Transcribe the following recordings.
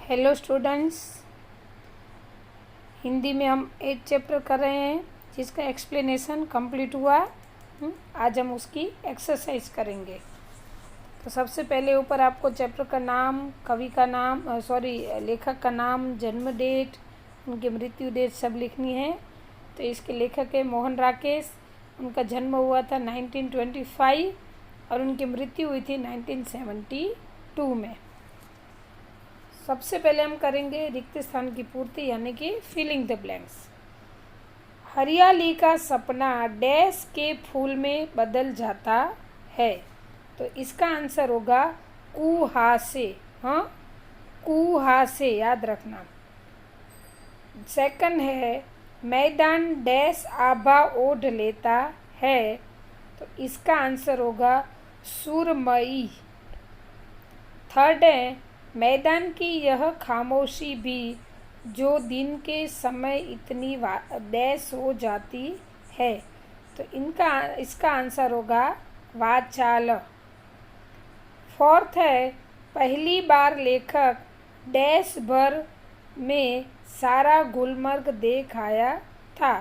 Hello students, Hindi में हम एक चैप्टर कर रहे हैं जिसका एक्सप्लेनेशन कंप्लीट हुआ। आज हम उसकी एक्सरसाइज करेंगे। तो सबसे पहले ऊपर आपको चैप्टर का नाम, कवि का नाम, लेखक का नाम, जन्म डेट, उनकी मृत्यु डेट सब लिखनी है। तो इसके लेखक है मोहन राकेश। उनका जन्म हुआ था 1925 और उनकी मृत्यु हुई थी 1972 में। सबसे पहले हम करेंगे रिक्त स्थान की पूर्ति यानी कि फिलिंग द ब्लैंक्स। हरियाली का सपना डैश के फूल में बदल जाता है। तो इसका आंसर होगा कुहासे। हाँ, कुहासे याद रखना। सेकंड है मैदान डैश आभा ओढ़ लेता है। तो इसका आंसर होगा सुरमई। थर्ड है मैदान की यह खामोशी भी जो दिन के समय इतनी डैश हो जाती है। तो इसका आंसर होगा वाचाल। फोर्थ है पहली बार लेखक डैश भर में सारा गुलमर्ग देख आया था।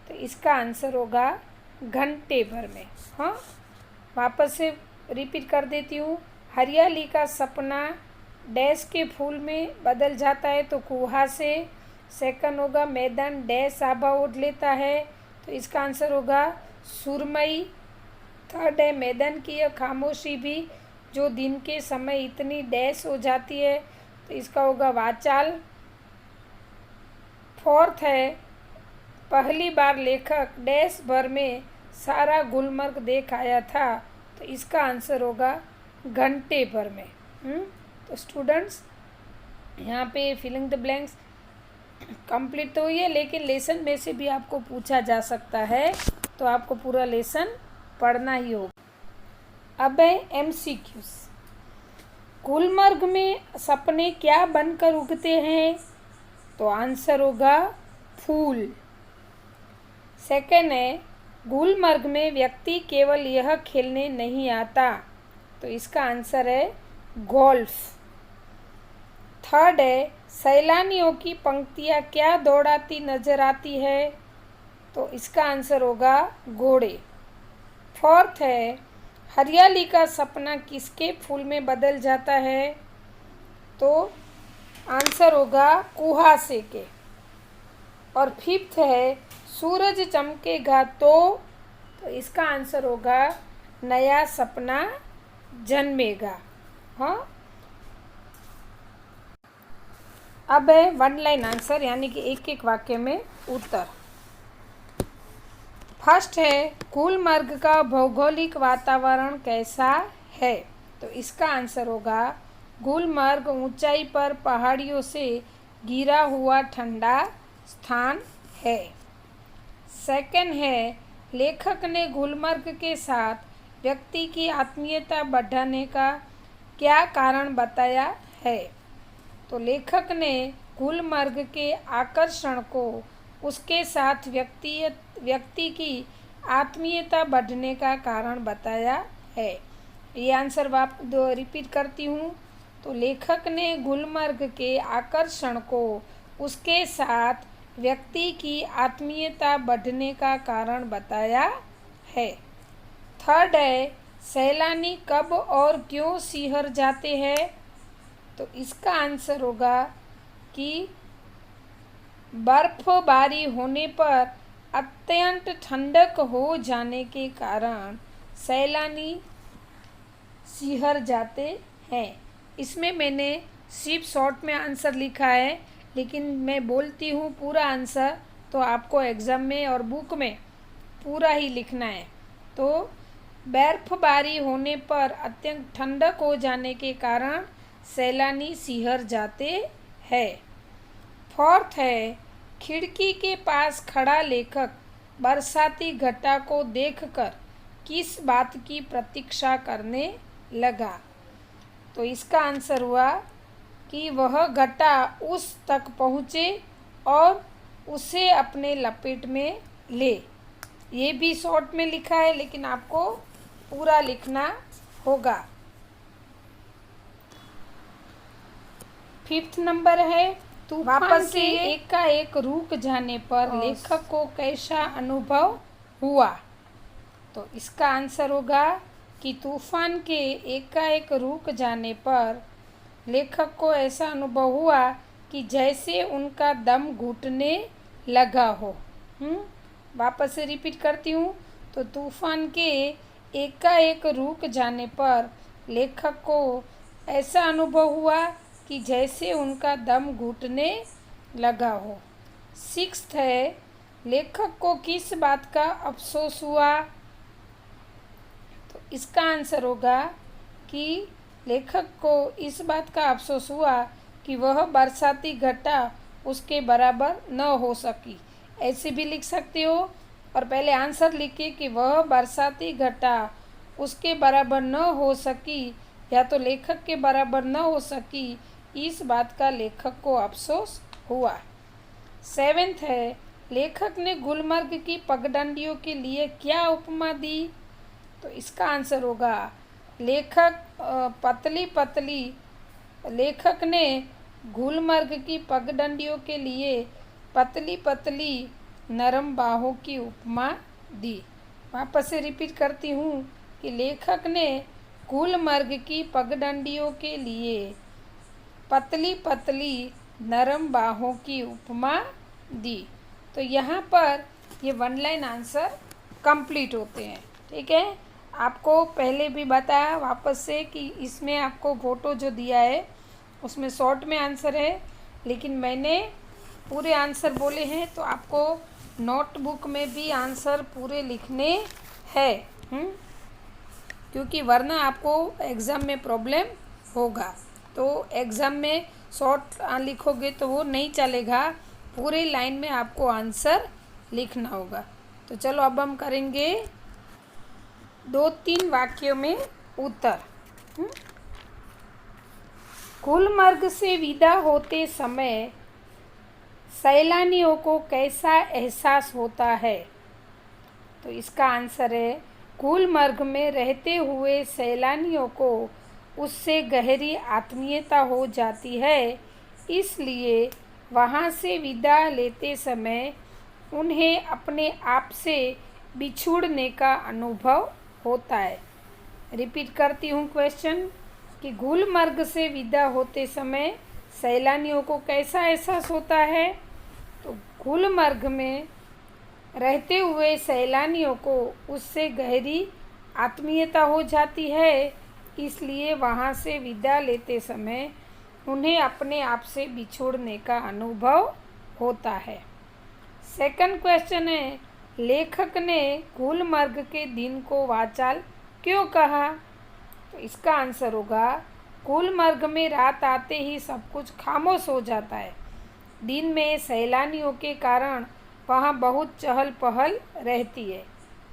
तो इसका आंसर होगा घंटे भर में। हाँ, वापस से रिपीट कर देती हूँ। हरियाली का सपना डैश के फूल में बदल जाता है तो कुहासे। सेकंड होगा मैदान डैश आभा ओढ़ लेता है। तो इसका आंसर होगा सुरमई। थर्ड है मैदान की यह खामोशी भी जो दिन के समय इतनी डैश हो जाती है। तो इसका होगा वाचाल। फोर्थ है पहली बार लेखक डैश भर में सारा गुलमर्ग देख आया था। तो इसका आंसर होगा घंटे भर में। तो स्टूडेंट्स, यहाँ पे फिलिंग द ब्लैंक्स कंप्लीट तो हुई है, लेकिन लेसन में से भी आपको पूछा जा सकता है। तो आपको पूरा लेसन पढ़ना ही होगा। अब है MCQs। गुलमर्ग में सपने क्या बनकर उगते हैं? तो आंसर होगा फूल। सेकंड है गुलमर्ग में व्यक्ति केवल यह खेलने नहीं आता। तो इसका आंसर है गोल्फ। थर्ड है सैलानियों की पंक्तियाँ क्या दौड़ाती नजर आती है? तो इसका आंसर होगा घोड़े। फोर्थ है हरियाली का सपना किसके फूल में बदल जाता है? तो आंसर होगा कुहासे के। और फिफ्थ है सूरज चमकेगा तो इसका आंसर होगा नया सपना जन्मेगा। हाँ, अब है वन लाइन आंसर यानी कि एक एक वाक्य में उत्तर। फर्स्ट है गुलमर्ग का भौगोलिक वातावरण कैसा है? तो इसका आंसर होगा गुलमर्ग ऊंचाई पर पहाड़ियों से घिरा हुआ ठंडा स्थान है। सेकंड है लेखक ने गुलमर्ग के साथ व्यक्ति की आत्मीयता बढ़ाने का क्या कारण बताया है? तो लेखक ने गुलमर्ग के आकर्षण को उसके साथ व्यक्ति की आत्मीयता बढ़ने का कारण बताया है। ये आंसर रिपीट करती हूँ। तो लेखक ने गुलमर्ग के आकर्षण को उसके साथ व्यक्ति की आत्मीयता बढ़ने का कारण बताया है। थर्ड है सैलानी कब और क्यों सिहर जाते हैं? तो इसका आंसर होगा कि बर्फबारी होने पर अत्यंत ठंडक हो जाने के कारण सैलानी सिहर जाते हैं। इसमें मैंने सिर्फ शॉर्ट में आंसर लिखा है, लेकिन मैं बोलती हूँ पूरा आंसर, तो आपको एग्ज़ाम में और बुक में पूरा ही लिखना है। तो बर्फबारी होने पर अत्यंत ठंडक हो जाने के कारण सैलानी सिहर जाते हैं। फोर्थ है खिड़की के पास खड़ा लेखक बरसाती घटा को देखकर किस बात की प्रतीक्षा करने लगा? तो इसका आंसर हुआ कि वह घटा उस तक पहुँचे और उसे अपने लपेट में ले। ये भी शॉर्ट में लिखा है, लेकिन आपको पूरा लिखना होगा। 5th नंबर है तूफान के एकाएक रुक जाने पर लेखक को कैसा अनुभव हुआ। तो इसका आंसर होगा कि तूफान के एकाएक रुक जाने पर लेखक को ऐसा अनुभव हुआ कि जैसे उनका दम घुटने लगा हो। वापस से रिपीट करती हूँ। तो तूफान के एकाएक रुक जाने पर लेखक को ऐसा अनुभव हुआ कि जैसे उनका दम घुटने लगा हो। 6th है लेखक को किस बात का अफसोस हुआ। तो इसका आंसर होगा कि लेखक को इस बात का अफसोस हुआ कि वह बरसाती घटा उसके बराबर न हो सकी। ऐसे भी लिख सकते हो और पहले आंसर लिखिए कि वह बरसाती घटा उसके बराबर न हो सकी या तो लेखक के बराबर न हो सकी, इस बात का लेखक को अफसोस हुआ। 7th है लेखक ने गुलमर्ग की पगडंडियों के लिए क्या उपमा दी। तो इसका आंसर होगा लेखक ने गुलमर्ग की पगडंडियों के लिए पतली पतली नरम बाहों की उपमा दी। वापस से रिपीट करती हूँ कि लेखक ने गुलमर्ग की पगडंडियों के लिए पतली पतली नरम बाहों की उपमा दी। तो यहाँ पर ये 1 लाइन आंसर कंप्लीट होते हैं। ठीक है, आपको पहले भी बताया वापस से कि इसमें आपको फोटो जो दिया है उसमें शॉर्ट में आंसर है, लेकिन मैंने पूरे आंसर बोले हैं तो आपको नोटबुक में भी आंसर पूरे लिखने हैं, क्योंकि वरना आपको एग्ज़ाम में प्रॉब्लम होगा। तो एग्ज़ाम में शॉर्ट लिखोगे तो वो नहीं चलेगा, पूरे लाइन में आपको आंसर लिखना होगा। तो चलो अब हम करेंगे 2-3 वाक्यों में उत्तर। गुलमर्ग से विदा होते समय सैलानियों को कैसा एहसास होता है। तो इसका आंसर है गुलमर्ग में रहते हुए सैलानियों को उससे गहरी आत्मीयता हो जाती है, इसलिए वहाँ से विदा लेते समय उन्हें अपने आप से बिछुड़ने का अनुभव होता है। रिपीट करती हूँ क्वेश्चन कि गुलमर्ग से विदा होते समय सैलानियों को कैसा एहसास होता है। तो गुलमर्ग में रहते हुए सैलानियों को उससे गहरी आत्मीयता हो जाती है, इसलिए वहाँ से विदा लेते समय उन्हें अपने आप से बिछोड़ने का अनुभव होता है। सेकंड क्वेश्चन है लेखक ने गुलमर्ग के दिन को वाचाल क्यों कहा। तो इसका आंसर होगा गुलमर्ग में रात आते ही सब कुछ खामोश हो जाता है। दिन में सैलानियों के कारण वहाँ बहुत चहल पहल रहती है,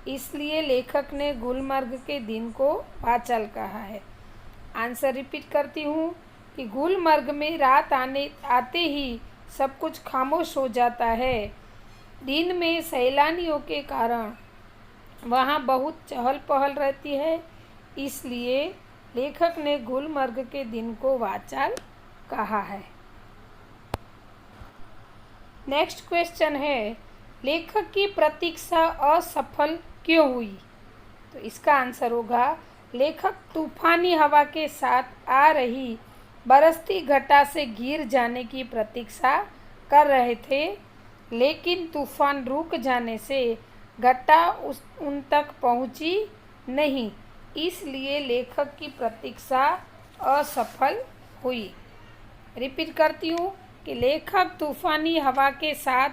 इसलिए लेखक ने गुलमर्ग के दिन को वाचाल कहा है। आंसर रिपीट करती हूँ कि गुलमर्ग में रात आते ही सब कुछ खामोश हो जाता है। दिन में सैलानियों के कारण वहाँ बहुत चहल पहल रहती है, इसलिए लेखक ने गुलमर्ग के दिन को वाचाल कहा है। नेक्स्ट क्वेश्चन है लेखक की प्रतीक्षा असफल क्यों हुई। तो इसका आंसर होगा लेखक तूफानी हवा के साथ आ रही बरसती घटा से गिर जाने की प्रतीक्षा कर रहे थे, लेकिन तूफान रुक जाने से घटा उन तक पहुंची नहीं, इसलिए लेखक की प्रतीक्षा असफल हुई। रिपीट करती हूँ कि लेखक तूफानी हवा के साथ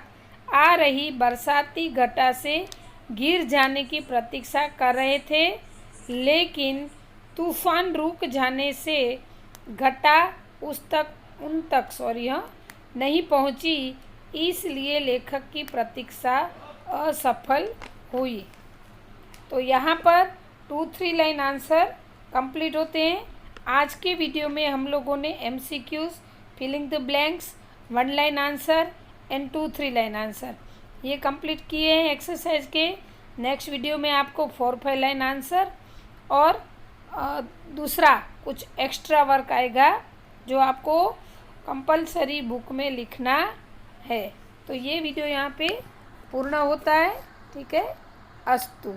आ रही बरसाती घटा से गिर जाने की प्रतीक्षा कर रहे थे, लेकिन तूफान रुक जाने से घटा उन तक नहीं पहुंची, इसलिए लेखक की प्रतीक्षा असफल हुई। तो यहाँ पर 2-3 लाइन आंसर कंप्लीट होते हैं। आज के वीडियो में हम लोगों ने MCQs, filling the blanks, 1 line answer and 2-3 line answer ये कंप्लीट किए हैं एक्सरसाइज के। नेक्स्ट वीडियो में आपको 4-5 लाइन आंसर और दूसरा कुछ एक्स्ट्रा वर्क आएगा जो आपको कंपलसरी बुक में लिखना है। तो ये वीडियो यहाँ पे पूर्ण होता है। ठीक है, अस्तु।